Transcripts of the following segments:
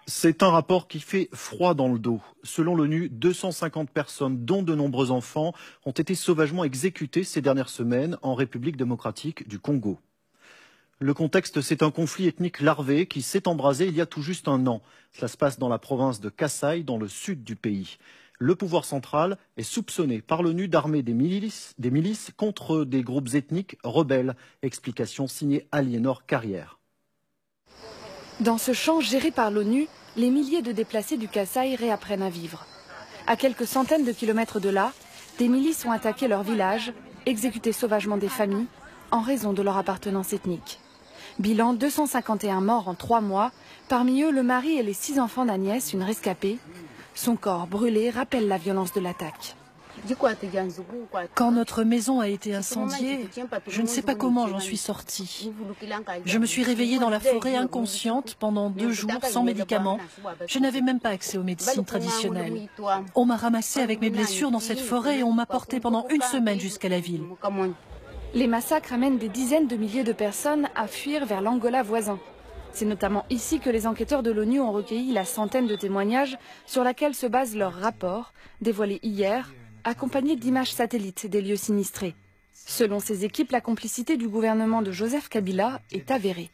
C'est un rapport qui fait froid dans le dos. Selon l'ONU, 250 personnes, dont de nombreux enfants, ont été sauvagement exécutées ces dernières semaines en République démocratique du Congo. Le contexte, c'est un conflit ethnique larvé qui s'est embrasé il y a tout juste un an. Cela se passe dans la province de Kasaï, dans le sud du pays. Le pouvoir central est soupçonné par l'ONU d'armer des milices contre des groupes ethniques rebelles. Explication signée Aliénor Carrière. Dans ce champ géré par l'ONU, les milliers de déplacés du Kasaï réapprennent à vivre. À quelques centaines de kilomètres de là, des milices ont attaqué leur village, exécuté sauvagement des familles en raison de leur appartenance ethnique. Bilan 251 morts en 3 mois, parmi eux le mari et les 6 enfants d'Agnès, une rescapée. Son corps brûlé rappelle la violence de l'attaque. Quand notre maison a été incendiée, je ne sais pas comment j'en suis sortie. Je me suis réveillée dans la forêt inconsciente pendant 2 jours sans médicaments. Je n'avais même pas accès aux médecines traditionnelles. On m'a ramassée avec mes blessures dans cette forêt et on m'a portée pendant 1 semaine jusqu'à la ville. Les massacres amènent des dizaines de milliers de personnes à fuir vers l'Angola voisin. C'est notamment ici que les enquêteurs de l'ONU ont recueilli la centaine de témoignages sur laquelle se base leur rapport, dévoilé hier, accompagné d'images satellites des lieux sinistrés. Selon ces équipes, la complicité du gouvernement de Joseph Kabila est avérée.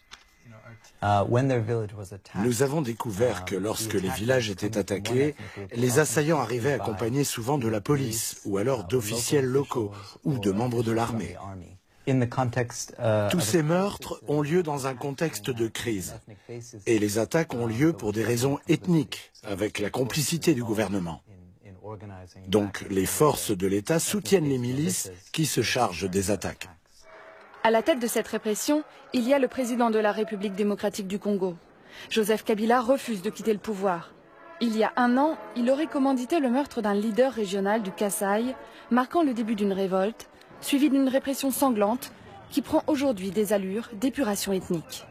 Nous avons découvert que lorsque les villages étaient attaqués, les assaillants arrivaient accompagnés souvent de la police ou alors d'officiels locaux ou de membres de l'armée. Tous ces meurtres ont lieu dans un contexte de crise et les attaques ont lieu pour des raisons ethniques avec la complicité du gouvernement. Donc les forces de l'État soutiennent les milices qui se chargent des attaques. À la tête de cette répression, il y a le président de la République démocratique du Congo. Joseph Kabila refuse de quitter le pouvoir. Il y a 1 an, il aurait commandité le meurtre d'un leader régional du Kasaï, marquant le début d'une révolte, suivie d'une répression sanglante qui prend aujourd'hui des allures d'épuration ethnique.